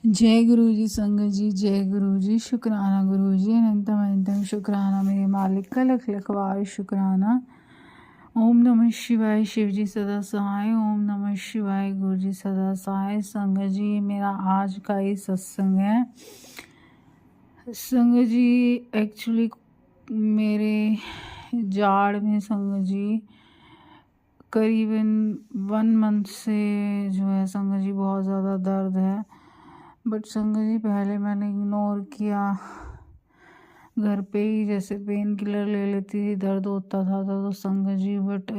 जय गुरु जी संगत जी, जय गुरु जी। शुक्राना गुरु जी, अनंतम अनंतम शुक्राना मेरे मालिक का, लख लख बार शुक्राना। ओम नमः शिवाय, शिव जी सदा सहाय। ओम नमः शिवाय, गुरु जी सदा सहाय। संगत जी, ये मेरा आज का ही सत्संग है। संगत जी, एक्चुअली मेरे जाड़ में संगत जी करीबन 1 मंथ से जो है संगत जी बहुत ज़्यादा दर्द है। बट संगत जी पहले मैंने इग्नोर किया, घर पे ही जैसे पेन किलर ले लेती थी, दर्द होता था तो संगत जी बट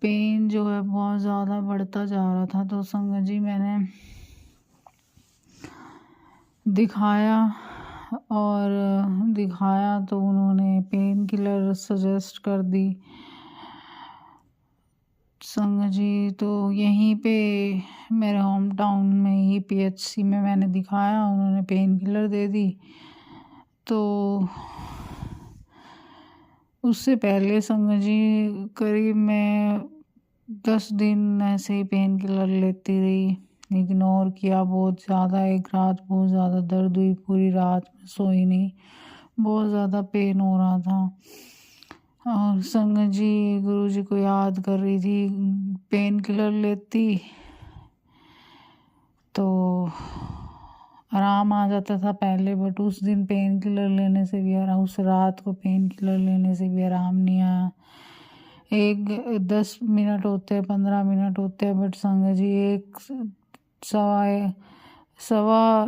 पेन जो है बहुत ज़्यादा बढ़ता जा रहा था। तो संगत जी मैंने दिखाया तो उन्होंने पेन किलर सजेस्ट कर दी संगत जी। तो यहीं पे मेरे होम टाउन में ही पीएचसी में मैंने दिखाया, उन्होंने पेन किलर दे दी। तो उससे पहले संगत जी करीब मैं 10 दिन ऐसे ही पेन किलर लेती रही, इग्नोर किया बहुत ज़्यादा। एक रात बहुत ज़्यादा दर्द हुई, पूरी रात में सोई नहीं, बहुत ज़्यादा पेन हो रहा था। और संगत जी गुरु जी को याद कर रही थी, पेन किलर लेती तो आराम आ जाता था पहले, बट उस दिन पेन किलर लेने से भी आराम, उस रात को पेन किलर लेने से भी आराम नहीं आया। 10 मिनट होते हैं, 15 मिनट होते हैं, बट संगत जी सवा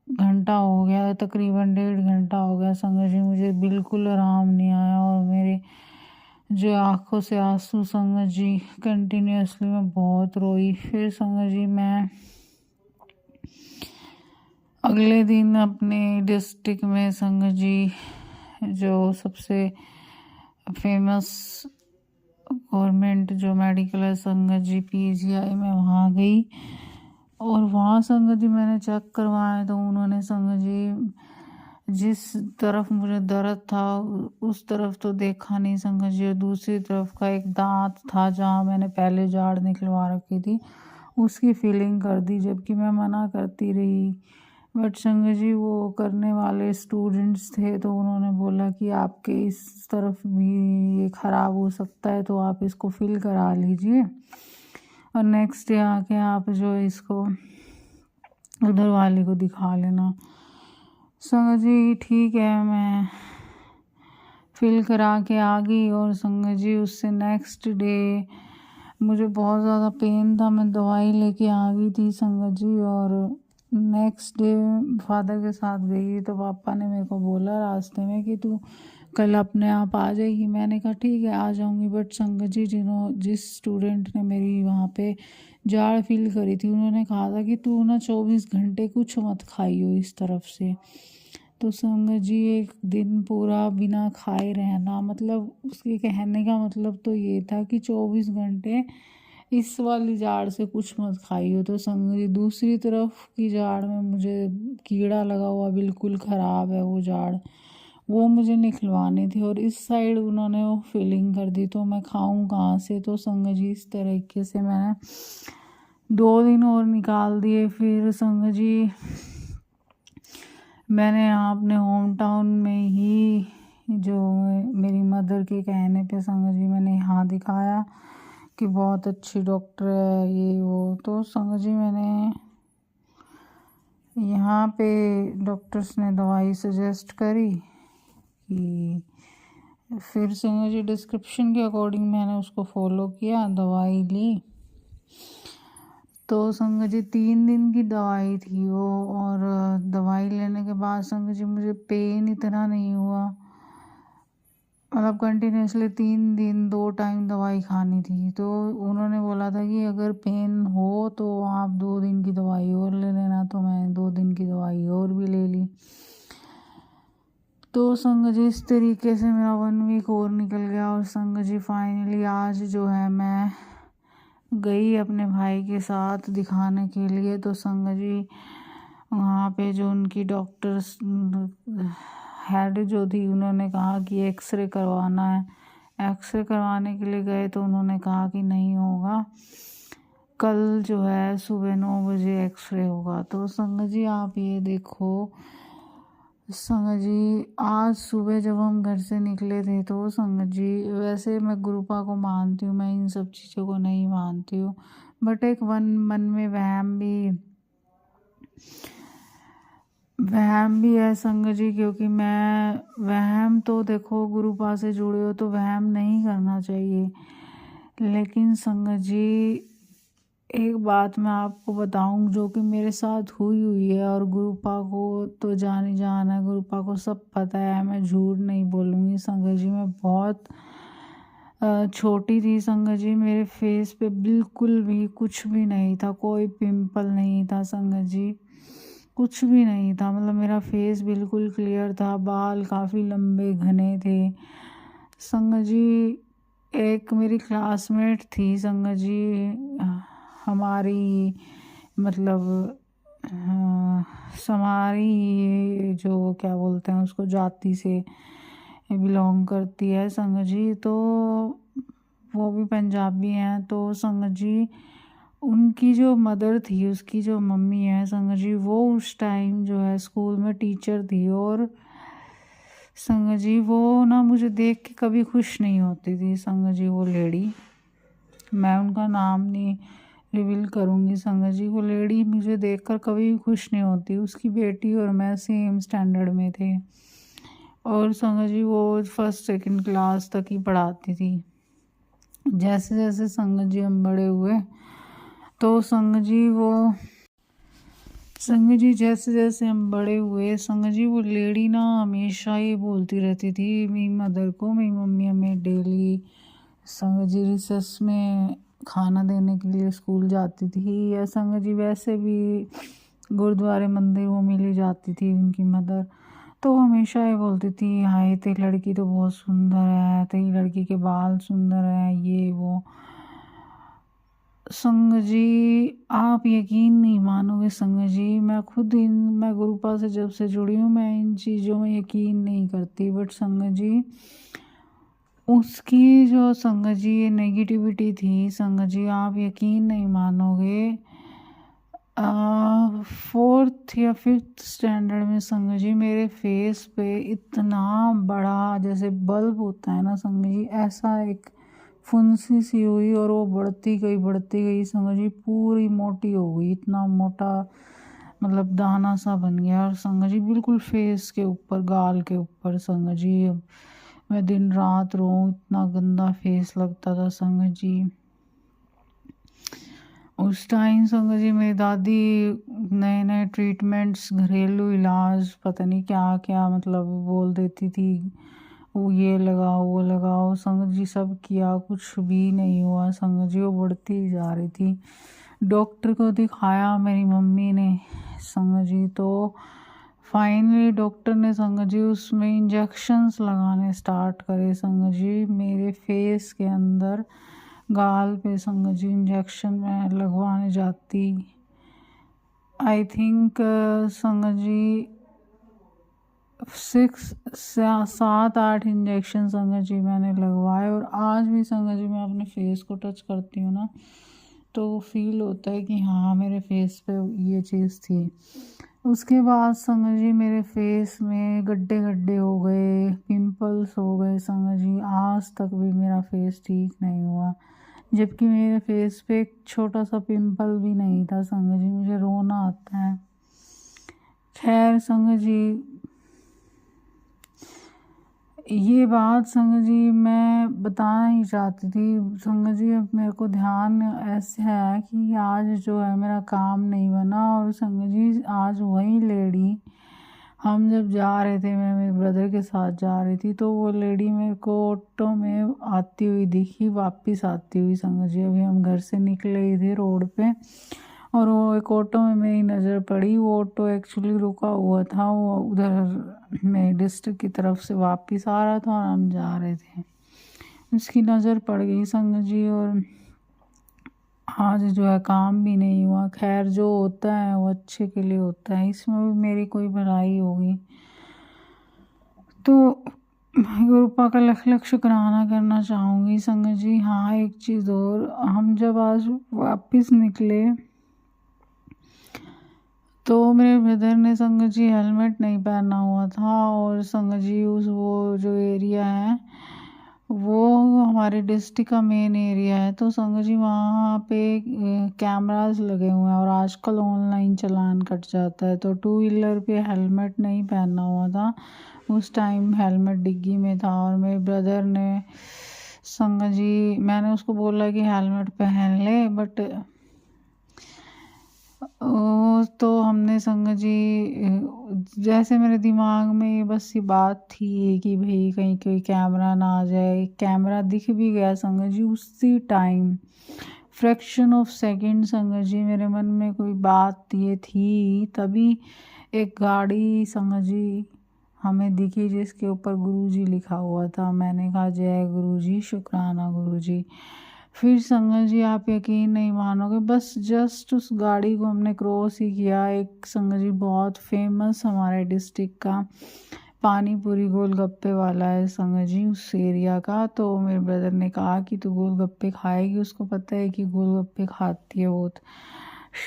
घंटा हो गया, तकरीबन 1.5 घंटा हो गया संगत जी, मुझे बिल्कुल आराम नहीं आया। और मेरे जो आंखों से आंसू संगत जी कंटिन्यूसली मैं बहुत रोई। फिर संगत जी मैं अगले दिन अपने डिस्ट्रिक्ट में संगत जी जो सबसे फेमस गवर्नमेंट जो मेडिकल है संगत जी पीजीआई में, वहाँ गई और वहाँ संगत जी मैंने चेक करवाया तो उन्होंने संगत जी जिस तरफ मुझे दर्द था उस तरफ तो देखा नहीं संगत जी, और दूसरी तरफ का एक दांत था जहाँ मैंने पहले जाड़ निकलवा रखी थी उसकी फीलिंग कर दी, जबकि मैं मना करती रही। बट संगत जी वो करने वाले स्टूडेंट्स थे तो उन्होंने बोला कि आपके इस तरफ भी ये ख़राब हो सकता है तो आप इसको फिल करा लीजिए और नेक्स्ट डे आके आप जो इसको उधर वाले को दिखा लेना। संगत जी ठीक है, मैं फिल करा के आ गई और संगत जी उससे नेक्स्ट डे मुझे बहुत ज़्यादा पेन था, मैं दवाई लेके आ गई थी संगत जी। और नेक्स्ट डे फादर के साथ गई तो पापा ने मेरे को बोला रास्ते में कि तू कल अपने आप आ जाएगी। मैंने कहा ठीक है आ जाऊंगी। बट संगत जी जिस स्टूडेंट ने मेरी वहाँ पे जाड़ फील करी थी उन्होंने कहा था कि तू ना 24 घंटे कुछ मत खाई हो इस तरफ से। तो संगत जी एक दिन पूरा बिना खाए रहना, मतलब उसके कहने का मतलब तो ये था कि 24 घंटे इस वाली जाड़ से कुछ मत खाइए। तो संगत जी दूसरी तरफ की जाड़ में मुझे कीड़ा लगा हुआ, बिल्कुल ख़राब है वो जाड़, वो मुझे निकलवानी थी और इस साइड उन्होंने वो फीलिंग कर दी, तो मैं खाऊं कहाँ से। तो संगत जी इस तरीके से मैंने 2 दिन और निकाल दिए। फिर संगत जी मैंने यहाँ अपने होम टाउन में ही जो मेरी मदर के कहने पे संगत जी मैंने यहाँ दिखाया कि बहुत अच्छी डॉक्टर है ये वो। तो संगत जी मैंने यहाँ पे डॉक्टर्स ने दवाई सजेस्ट करी कि फिर संगत जी डिस्क्रिप्शन के अकॉर्डिंग मैंने उसको फॉलो किया, दवाई ली। तो संगत जी 3 दिन की दवाई थी वो, और दवाई लेने के बाद संगत जी मुझे पेन इतना नहीं हुआ, मतलब कंटिन्यूसली 3 दिन 2 टाइम दवाई खानी थी। तो उन्होंने बोला था कि अगर पेन हो तो आप 2 दिन की दवाई और ले लेना, तो मैं 2 दिन की दवाई और भी ले ली। तो संगत जी इस तरीके से मेरा 1 वीक और निकल गया और संगत जी फाइनली आज जो है मैं गई अपने भाई के साथ दिखाने के लिए। तो संगत जी वहाँ पे जो उनकी डॉक्टर्स हेड जो थी उन्होंने कहा कि एक्सरे करवाना है। एक्सरे करवाने के लिए गए तो उन्होंने कहा कि नहीं होगा, कल जो है सुबह 9 बजे एक्सरे होगा। तो संगत जी आप ये देखो संगत जी, आज सुबह जब हम घर से निकले थे तो संगत जी, वैसे मैं गुरुपा को मानती हूँ, मैं इन सब चीज़ों को नहीं मानती हूँ, बट एक मन में वहम भी है संगत जी, क्योंकि मैं वहम तो देखो गुरुपा से जुड़े हो तो वहम नहीं करना चाहिए। लेकिन संगत जी एक बात मैं आपको बताऊं जो कि मेरे साथ हुई है, और गुरुपा को तो जानी जान है, गुरुपा को सब पता है, मैं झूठ नहीं बोलूँगी संगत जी। मैं बहुत छोटी थी संगत जी, मेरे फेस पे बिल्कुल भी कुछ भी नहीं था, कोई पिंपल नहीं था संगत जी, कुछ भी नहीं था। मतलब मेरा फेस बिल्कुल क्लियर था, बाल काफ़ी लंबे घने थे संगत जी। एक मेरी क्लासमेट थी संगत जी, हमारी मतलब हमारी जो क्या बोलते हैं उसको जाति से बिलोंग करती है संगत जी, तो वो भी पंजाबी हैं। तो संगत जी उनकी जो मदर थी, उसकी जो मम्मी है संगत जी, वो उस टाइम जो है स्कूल में टीचर थी, और संगत जी वो ना मुझे देख के कभी खुश नहीं होती थी संगत जी। वो लेडी, मैं उनका नाम नहीं रिवील करूँगी संगत जी, वो लेडी मुझे देखकर कभी भी खुश नहीं होती। उसकी बेटी और मैं सेम स्टैंडर्ड में थे, और संगत जी वो फर्स्ट सेकंड क्लास तक ही पढ़ाती थी। जैसे जैसे संगत जी हम बड़े हुए तो संगत जी जैसे जैसे हम बड़े हुए संगत जी, वो लेडी ना हमेशा ये बोलती रहती थी मेरी मदर को, मेरी मम्मी हमें डेली संगत जी रिसेस में खाना देने के लिए स्कूल जाती थी, या संगत जी वैसे भी गुरुद्वारे मंदिर वो मिली जाती थी उनकी मदर, तो वो हमेशा ये बोलती थी हाय तेरी लड़की तो बहुत सुंदर है, तेरी लड़की के बाल सुंदर हैं, ये वो। संगत जी आप यकीन नहीं मानोगे संगत जी, मैं गुरुपा से जब से जुड़ी हूँ मैं इन चीज़ों में यकीन नहीं करती, बट संगत जी उसकी जो संगत जी ये नेगेटिविटी थी संगत जी, आप यकीन नहीं मानोगे। 4th या 5th स्टैंडर्ड में संगत जी मेरे फेस पे इतना बड़ा जैसे बल्ब होता है ना संगत जी, ऐसा एक फुंसी सी हुई, और वो बढ़ती गई संगत जी, पूरी मोटी हो गई, इतना मोटा मतलब दाना सा बन गया, और संगत जी बिल्कुल फेस के ऊपर गाल के ऊपर संगत जी। मैं दिन रात रोऊं, इतना गंदा फेस लगता था संगत जी। उस टाइम संगत जी मेरी दादी नए नए ट्रीटमेंट्स, घरेलू इलाज पता नहीं क्या क्या मतलब बोल देती थी, वो ये लगाओ वो लगाओ संगत जी, सब किया कुछ भी नहीं हुआ संगत जी, वो बढ़ती ही जा रही थी। डॉक्टर को दिखाया मेरी मम्मी ने संगत जी, तो फाइनली डॉक्टर ने संगत जी उसमें इंजेक्शंस लगाने स्टार्ट करे संगत जी, मेरे फेस के अंदर गाल पे संगत जी इंजेक्शन में लगवाने जाती। आई थिंक संगत जी 7-8 इंजेक्शन संगत जी मैंने लगवाए, और आज भी संगत जी मैं अपने फेस को टच करती हूँ ना तो फील होता है कि हाँ मेरे फेस पे ये चीज़ थी। उसके बाद संगत जी मेरे फेस में गड्ढे गड्ढे हो गए, पिंपल्स हो गए संगत जी, आज तक भी मेरा फेस ठीक नहीं हुआ, जबकि मेरे फेस पे एक छोटा सा पिंपल भी नहीं था संगत जी, मुझे रोना आता है। खैर संगत जी ये बात संगत जी मैं बताना ही चाहती थी संगत जी, अब मेरे को ध्यान ऐसे है कि आज जो है मेरा काम नहीं बना, और संगत जी आज वही लेडी, हम जब जा रहे थे, मैं मेरे ब्रदर के साथ जा रही थी, तो वो लेडी मेरे को ऑटो में आती हुई दिखी, वापस आती हुई संगत जी, अभी हम घर से निकले ही थे रोड पे, और वो एक ऑटो में मेरी नज़र पड़ी। वो ऑटो एक्चुअली रुका हुआ था, वो उधर मेरे डिस्ट्रिक्ट की तरफ से वापस आ रहा था और हम जा रहे थे, उसकी नज़र पड़ गई संगत जी, और आज जो है काम भी नहीं हुआ। खैर जो होता है वो अच्छे के लिए होता है, इसमें भी मेरी कोई भलाई होगी। तो मैं गुरुपा का लख लख शुक्राना करना चाहूँगी संगत जी। हाँ, एक चीज़ और, हम जब आज वापस निकले तो मेरे ब्रदर ने संगत जी हेलमेट नहीं पहना हुआ था, और संगत जी उस वो जो एरिया है वो हमारे डिस्ट्रिक्ट का मेन एरिया है, तो संगत जी वहाँ पे कैमरास लगे हुए हैं और आजकल ऑनलाइन चालान कट जाता है। तो टू व्हीलर पे हेलमेट नहीं पहना हुआ था, उस टाइम हेलमेट डिग्गी में था, और मेरे ब्रदर ने संगत जी, मैंने उसको बोला कि हेलमेट पहन ले, बट तो हमने संगत जी जैसे मेरे दिमाग में ये बस ये बात थी कि भाई कहीं कोई कैमरा ना आ जाए। कैमरा दिख भी गया संगत जी उसी टाइम, फ्रैक्शन ऑफ सेकंड संगत जी, मेरे मन में कोई बात ये थी तभी एक गाड़ी संगत जी हमें दिखी जिसके ऊपर गुरुजी लिखा हुआ था। मैंने कहा जय गुरुजी, शुक्राना गुरुजी। फिर संगत जी आप यकीन नहीं मानोगे, बस जस्ट उस गाड़ी को हमने क्रॉस ही किया, एक संगत जी बहुत फेमस हमारे डिस्ट्रिक्ट का पानी पूरी गोलगप्पे वाला है संगत जी उस एरिया का। तो मेरे ब्रदर ने कहा कि तू गोलगप्पे खाएगी, उसको पता है कि गोलगप्पे खाती है बहुत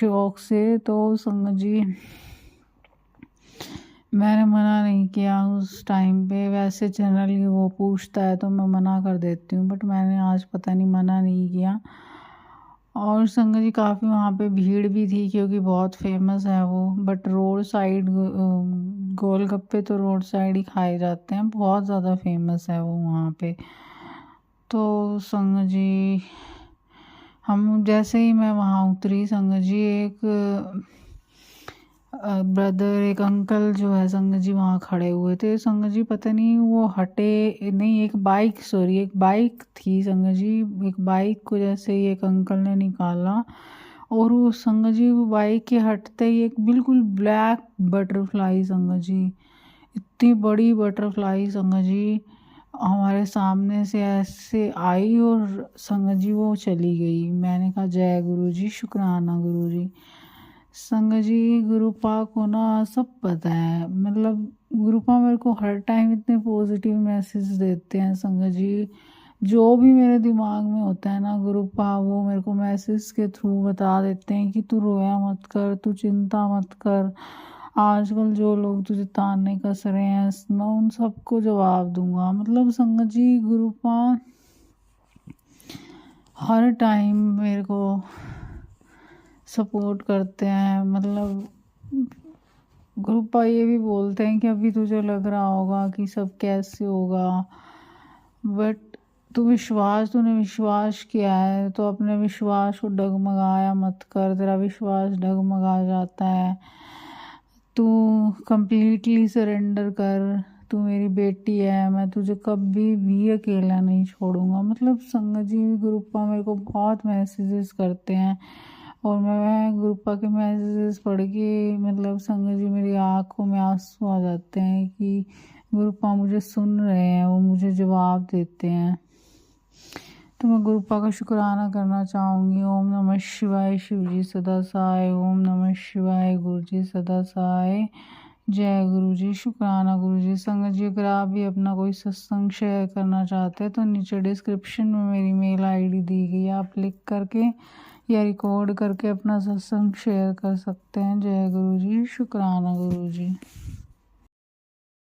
शौक से। तो संगत जी मैंने मना नहीं किया उस टाइम पे, वैसे जनरली वो पूछता है तो मैं मना कर देती हूँ, बट मैंने आज पता नहीं मना नहीं किया। और संगत जी काफ़ी वहाँ पे भीड़ भी थी क्योंकि बहुत फेमस है वो, बट रोड साइड गोलगप्पे तो रोड साइड ही खाए जाते हैं, बहुत ज़्यादा फेमस है वो वहाँ पे। तो संगत जी हम जैसे ही मैं वहाँ उतरी संगत जी, एक ब्रदर एक अंकल जो है संगत जी वहाँ खड़े हुए थे संगत जी, पता नहीं वो हटे नहीं, एक बाइक सॉरी एक बाइक थी संगत जी, एक बाइक को जैसे ही एक अंकल ने निकाला और वो संगत जी वो बाइक के हटते ही एक बिल्कुल ब्लैक बटरफ्लाई संगत जी, इतनी बड़ी बटरफ्लाई संगत जी हमारे सामने से ऐसे आई और संगत जी वो चली गई। मैंने कहा जय गुरु जी, शुक्राना गुरु जी। संगत जी गुरुपा को ना सब पता है, मतलब गुरुपा मेरे को हर टाइम इतने पॉजिटिव मैसेज देते हैं संगत जी, जो भी मेरे दिमाग में होता है ना गुरुपा वो मेरे को मैसेज के थ्रू बता देते हैं कि तू रोया मत कर, तू चिंता मत कर, आजकल जो लोग तुझे ताने कस रहे हैं मैं उन सबको जवाब दूंगा। मतलब संगत जी गुरुपा हर टाइम मेरे को सपोर्ट करते हैं। मतलब गुरुपा ये भी बोलते हैं कि अभी तुझे लग रहा होगा कि सब कैसे होगा, बट तूने विश्वास किया है तो अपने विश्वास को डगमगाया मत कर, तेरा विश्वास डगमगा जाता है। तू कंप्लीटली सरेंडर कर, तू मेरी बेटी है, मैं तुझे कभी भी अकेला नहीं छोड़ूंगा। मतलब संगत जी गुरुपा मेरे को बहुत मैसेजेस करते हैं और मैं गुरुपा के मैसेजेस पढ़ के मतलब संगत जी मेरी आंखों में आंसू आ जाते हैं कि गुरुपा मुझे सुन रहे हैं, वो मुझे जवाब देते हैं। तो मैं गुरुपा का शुक्राना करना चाहूँगी। ओम नमः शिवाय, शिव जी सदा सहाय। ओम नमः शिवाय, गुरु जी सदा सहाय। जय गुरु जी, शुक्राना गुरु जी। संगत जी अगर आप भी अपना कोई सत्संग शेयर करना चाहते हैं तो नीचे डिस्क्रिप्शन में मेरी मेल आईडी दी गई है, आप लिख करके या रिकॉर्ड करके अपना सत्संग शेयर कर सकते हैं। जय गुरु जी, शुक्राना गुरु जी।